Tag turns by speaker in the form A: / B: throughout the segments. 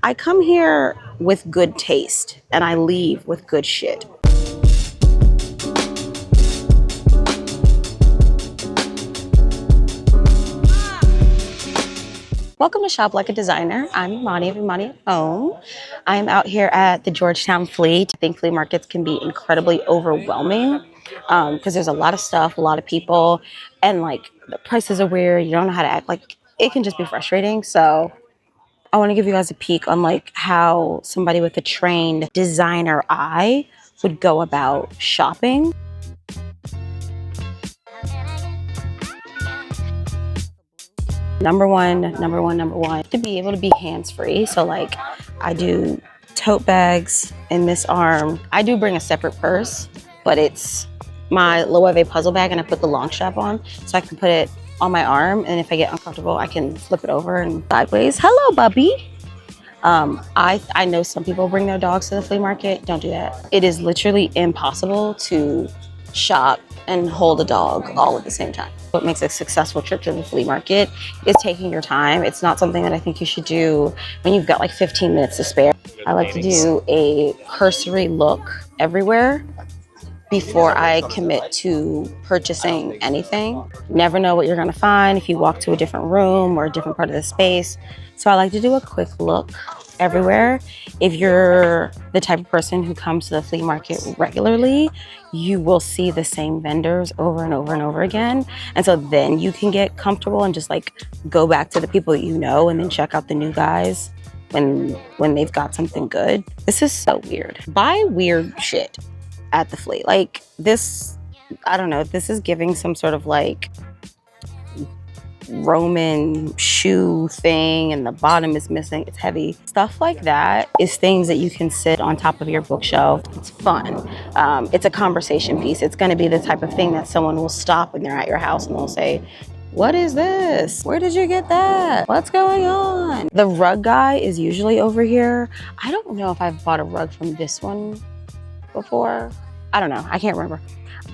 A: I come here with good taste and I leave with good shit. Welcome to Shop Like a Designer. I'm Imani of Imani at Home. I'm out here at the Georgetown Flea. I think flea markets can be incredibly overwhelming because there's a lot of stuff, a lot of people, and like the prices are weird. You don't know how to act. Like it can just be frustrating. So I want to give you guys a peek on like how somebody with a trained designer eye would go about shopping. Number one, to be able to be hands-free. So like I do tote bags in this arm. I do bring a separate purse, but it's my Loewe puzzle bag and I put the long strap on so I can put it on my arm. And if I get uncomfortable, I can flip it over and sideways. Hello, Bubby. I know some people bring their dogs to the flea market. Don't do that. It is literally impossible to shop and hold a dog all at the same time. What makes a successful trip to the flea market is taking your time. It's not something that I think you should do when you've got like 15 minutes to spare. I like to do a cursory look everywhere before I commit to purchasing anything. You never know what you're gonna find if you walk to a different room or a different part of the space. So I like to do a quick look everywhere. If you're the type of person who comes to the flea market regularly, you will see the same vendors over and over and over again. And so then you can get comfortable and just like go back to the people that you know and then check out the new guys when they've got something good. This is so weird. Buy weird shit at the flea. Like this, I don't know, this is giving some sort of like Roman shoe thing and the bottom is missing. It's heavy. Stuff like that is things that you can sit on top of your bookshelf. It's fun. It's a conversation piece. It's going to be the type of thing that someone will stop when they're at your house and they'll say, "What is this? Where did you get that? What's going on?" The rug guy is usually over here. I don't know if I've bought a rug from this one before. I don't know. I can't remember.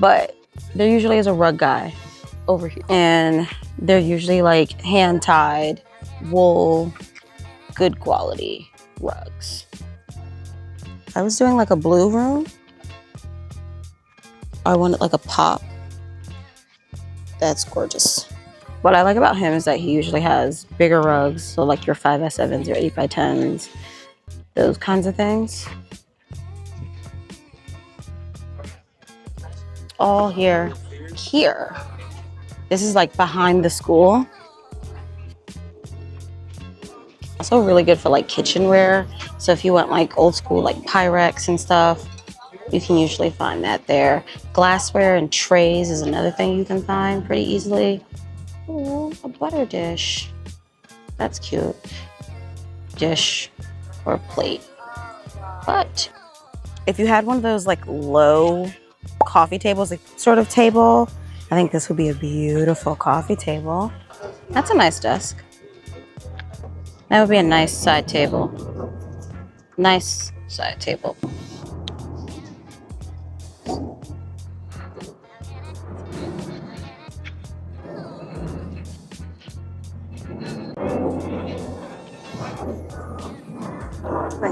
A: But there usually is a rug guy over here. And they're usually like hand-tied, wool, good quality rugs. I was doing like a blue room. I wanted like a pop. That's gorgeous. What I like about him is that he usually has bigger rugs. So like your 5x7s, your 8x10s, those kinds of things. All here. This is like behind the school. Also really good for like kitchenware. So if you want like old school like Pyrex and stuff, you can usually find that there. Glassware and trays is another thing you can find pretty easily. Ooh, a butter dish. That's cute. Dish or plate. But if you had one of those like low coffee tables, like sort of table, I think this would be a beautiful coffee table. That's a nice desk. That would be a nice side table. Nice side table.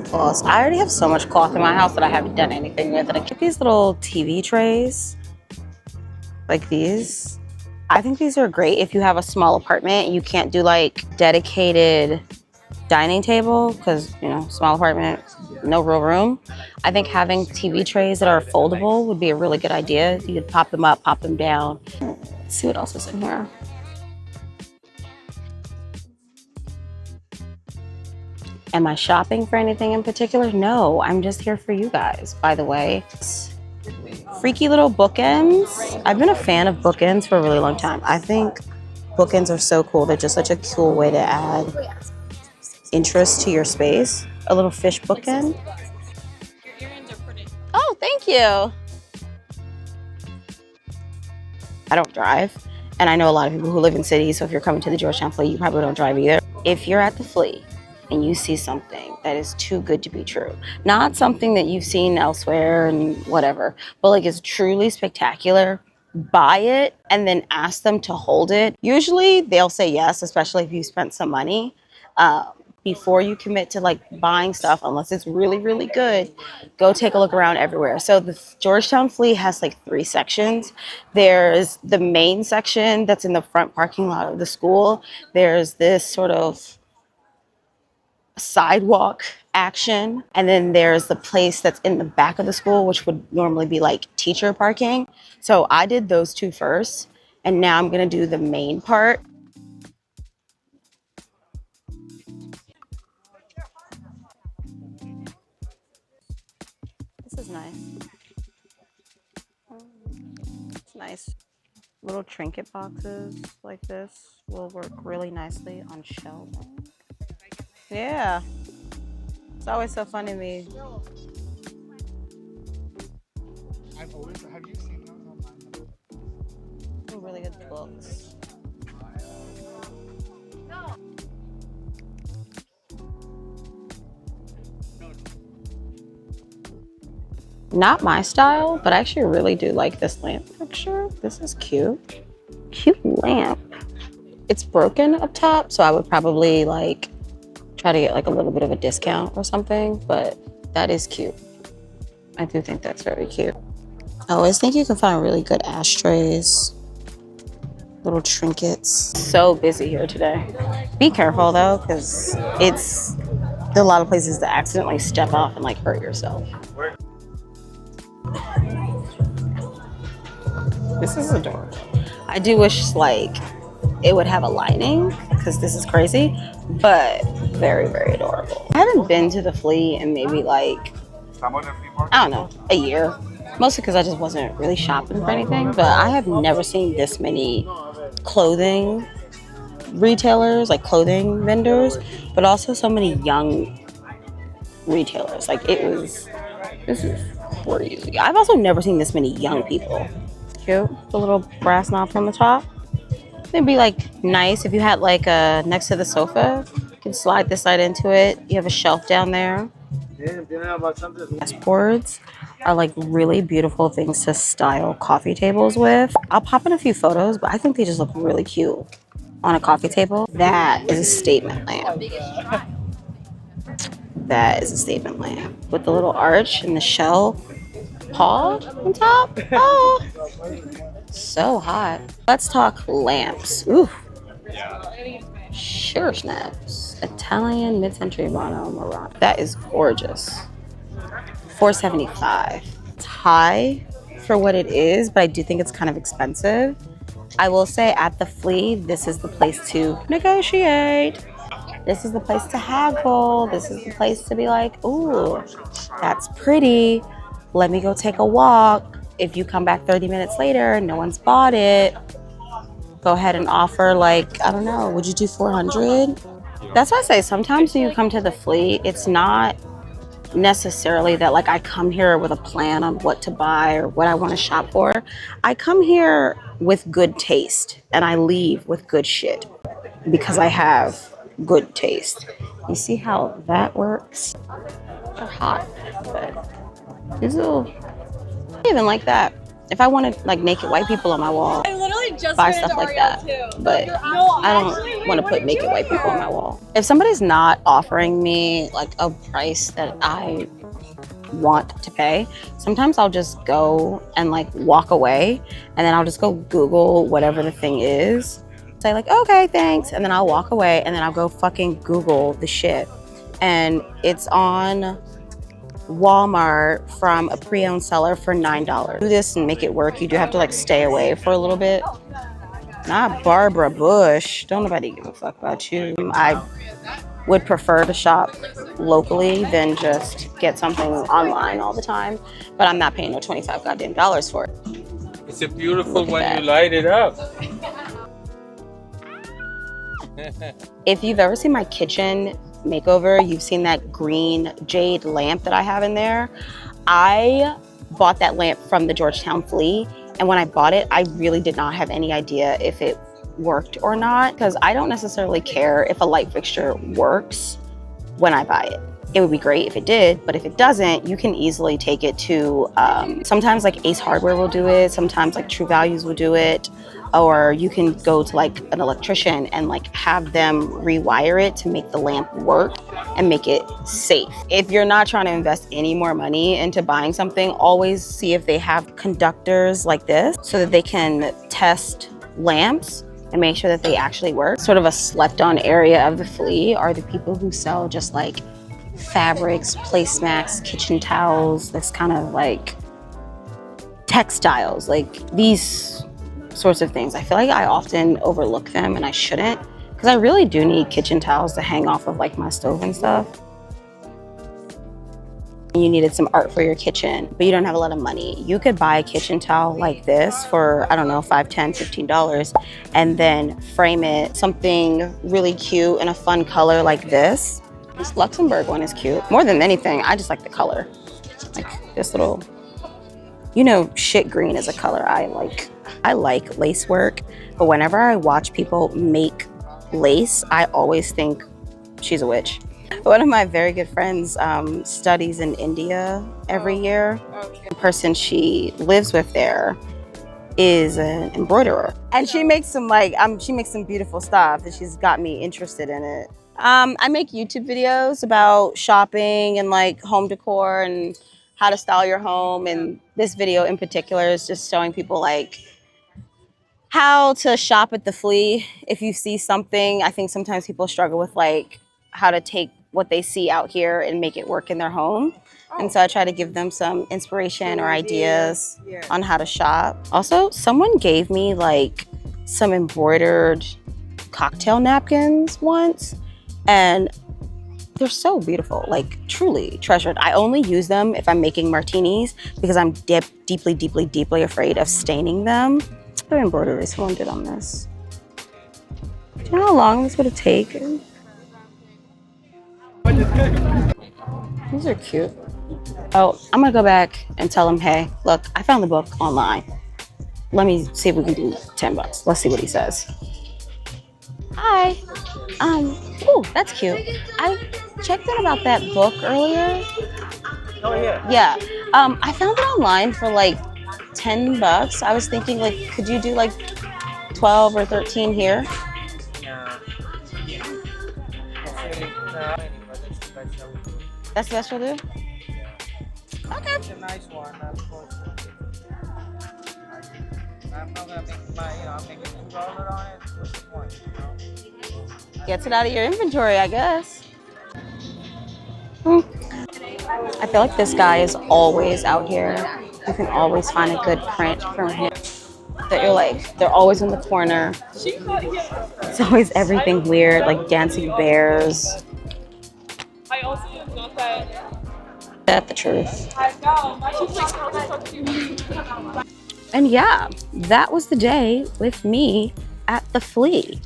A: Cloths. I already have so much cloth in my house that I haven't done anything with it. I keep these little TV trays, like these. I think these are great if you have a small apartment and you can't do like dedicated dining table because, you know, small apartment, no real room. I think having TV trays that are foldable would be a really good idea. You could pop them up, pop them down. Let's see what else is in here. Am I shopping for anything in particular? No, I'm just here for you guys, by the way. Freaky little bookends. I've been a fan of bookends for a really long time. I think bookends are so cool. They're just such a cool way to add interest to your space. A little fish bookend. Oh, thank you. I don't drive, and I know a lot of people who live in cities, so if you're coming to the Georgetown Flea, you probably don't drive either. If you're at the Flea and you see something that is too good to be true, not something that you've seen elsewhere and whatever, but like is truly spectacular, buy it and then ask them to hold it. Usually they'll say yes, especially if you spent some money. before you commit to like buying stuff, unless it's really, really good, go take a look around everywhere. So the Georgetown Flea has like 3 sections. There's the main section that's in the front parking lot of the school. There's this sort of sidewalk action, and then there's the place that's in the back of the school, which would normally be like teacher parking. So I did those 2 first, and now I'm gonna do the main part. This is nice. It's nice. Little trinket boxes like this will work really nicely on shelving. Yeah, it's always so fun to me.
B: Have you seen those online?
A: Really good books. Not my style, but I actually really do like this lamp picture. This is cute. Cute lamp. It's broken up top, so I would probably like try to get like a little bit of a discount or something, but that is cute. I do think that's very cute. I always think you can find really good ashtrays, little trinkets. So busy here today. Be careful though, because there's a lot of places to accidentally step off and like hurt yourself. This is adorable. I do wish like it would have a lining, because this is crazy, but very, very adorable. I haven't been to the Flea in maybe like, I don't know, a year. Mostly because I just wasn't really shopping for anything, but I have never seen this many clothing retailers, like clothing vendors, but also so many young retailers. Like this is crazy. I've also never seen this many young people. Cute, the little brass knob on the top. It'd be like nice if you had like next to the sofa, you can slide this side into it. You have a shelf down there. Dashboards are like really beautiful things to style coffee tables with. I'll pop in a few photos, but I think they just look really cute on a coffee table. That is a statement lamp. That is a statement lamp with the little arch and the shell paw on top. Oh, so hot. Let's talk lamps. Ooh. Sugar snaps. Italian mid-century Morano. That is gorgeous. $475. It's high for what it is, but I do think it's kind of expensive. I will say at the Flea, this is the place to negotiate. This is the place to haggle. This is the place to be like, ooh, that's pretty. Let me go take a walk. If you come back 30 minutes later and no one's bought it, go ahead and offer like, I don't know, would you do 400? That's why I say sometimes when you come to the Flea, it's not necessarily that like I come here with a plan on what to buy or what I want to shop for. I come here with good taste and I leave with good shit because I have good taste. You see how that works? They're hot, but these little, I even like that. If I wanted like naked white people on my wall, I literally just buy stuff like that. Too. But I don't want to put naked white people on my wall. If somebody's not offering me like a price that I want to pay, sometimes I'll just go and like walk away, and then I'll just go Google whatever the thing is. Say like, okay, thanks, and then I'll walk away, and then I'll go fucking Google the shit. And it's on Walmart from a pre-owned seller for $9. Do this and make it work. You do have to like stay away for a little bit. Not Barbara Bush. Don't nobody give a fuck about you. I would prefer to shop locally than just get something online all the time. But I'm not paying no 25 goddamn dollars for it.
C: It's a beautiful when you light it up.
A: If you've ever seen my kitchen makeover, you've seen that green jade lamp that I have in there. I bought that lamp from the Georgetown Flea, and when I bought it, I really did not have any idea if it worked or not, because I don't necessarily care if a light fixture works when I buy it. it would be great if it did, but if it doesn't, you can easily take it to, sometimes like Ace Hardware will do it, sometimes like True Values will do it, or you can go to like an electrician and like have them rewire it to make the lamp work and make it safe. If you're not trying to invest any more money into buying something, always see if they have conductors like this so that they can test lamps and make sure that they actually work. Sort of a slept on area of the flea are the people who sell just like fabrics, placemats, kitchen towels, this kind of like textiles, like these sorts of things. I feel like I often overlook them and I shouldn't, because I really do need kitchen towels to hang off of like my stove and stuff. You needed some art for your kitchen, but you don't have a lot of money. You could buy a kitchen towel like this for, I don't know, $5, $10, $15, and then frame it something really cute in a fun color like this. This Luxembourg one is cute. More than anything, I just like the color. Like this little, you know, shit green is a color I like. I like lace work, but whenever I watch people make lace, I always think she's a witch. One of my very good friends studies in India every year. The person she lives with there is an embroiderer, and she makes some she makes some beautiful stuff, and she's got me interested in it. I make YouTube videos about shopping and like home decor and how to style your home, and this video in particular is just showing people like how to shop at the flea. If you see something, I think sometimes people struggle with like how to take what they see out here and make it work in their home. And so I try to give them some inspiration or ideas on how to shop. Also, someone gave me like some embroidered cocktail napkins once, and they're so beautiful, like truly treasured. I only use them if I'm making martinis because I'm deeply, deeply, deeply afraid of staining them. What embroidery someone did on this. Do you know how long this would have taken? These are cute. Oh, I'm gonna go back and tell him, hey, look, I found the book online. Let me see if we can do $10. Let's see what he says. Hi. Oh, that's cute. I checked in about that book earlier.
C: Oh yeah.
A: Yeah. I found it online for like $10. I was thinking like, could you do like 12 or 13 here? That's the best you'll do? Okay.
D: It's a nice one, of course. I'm not gonna make I'm making $2 on it. What's the point,
A: Gets it out of your inventory, I guess. I feel like this guy is always out here. You can always find a good print from him. That you're like, they're always in the corner. It's always everything weird, like dancing bears.
E: I also not that.
A: That's the truth. And yeah, that was the day with me at the flea.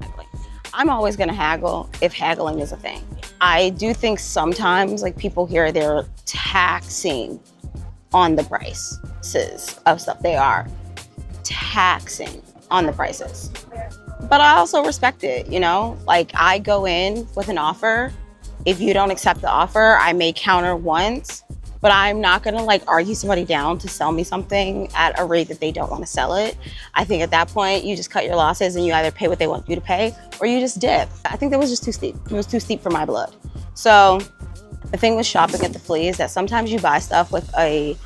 A: I'm always gonna haggle if haggling is a thing. I do think sometimes like people here, they're taxing on the prices of stuff. They are taxing on the prices. But I also respect it, you know? Like I go in with an offer. If you don't accept the offer, I may counter once, but I'm not gonna like argue somebody down to sell me something at a rate that they don't wanna sell it. I think at that point, you just cut your losses and you either pay what they want you to pay or you just dip. I think that was just too steep. It was too steep for my blood. So the thing with shopping at the flea is that sometimes you buy stuff with a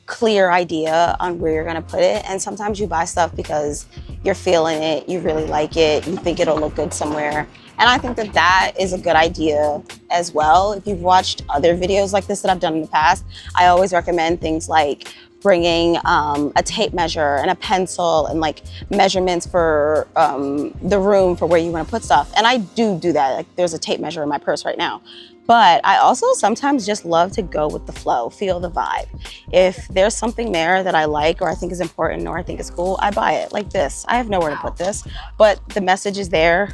A: clear idea on where you're gonna put it, and sometimes you buy stuff because you're feeling it, you really like it, you think it'll look good somewhere. And I think that that is a good idea as well. If you've watched other videos like this that I've done in the past, I always recommend things like bringing a tape measure and a pencil and like measurements for the room for where you want to put stuff. And I do that. Like there's a tape measure in my purse right now. But I also sometimes just love to go with the flow, feel the vibe. If there's something there that I like or I think is important or I think is cool, I buy it like this. I have nowhere to put this, but the message is there.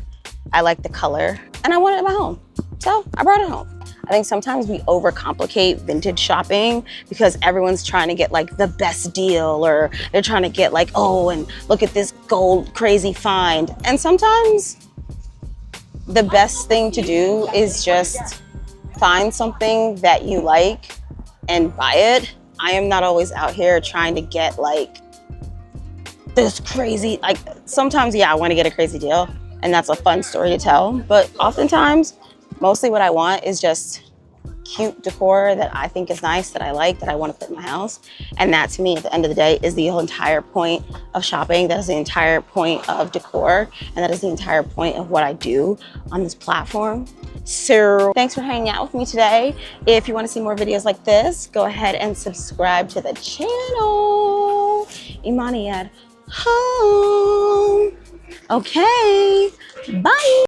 A: I like the color and I want it in my home. So I brought it home. I think sometimes we overcomplicate vintage shopping because everyone's trying to get like the best deal or they're trying to get like, oh, and look at this gold crazy find. And sometimes the best thing to do is just find something that you like and buy it. I am not always out here trying to get like this crazy, like sometimes, yeah, I want to get a crazy deal and that's a fun story to tell. But oftentimes, mostly what I want is just cute decor that I think is nice, that I like, that I want to put in my house. And that to me, at the end of the day, is the whole entire point of shopping. That is the entire point of decor. And that is the entire point of what I do on this platform. So thanks for hanging out with me today. If you want to see more videos like this, go ahead and subscribe to the channel. Imani at home. Okay, bye.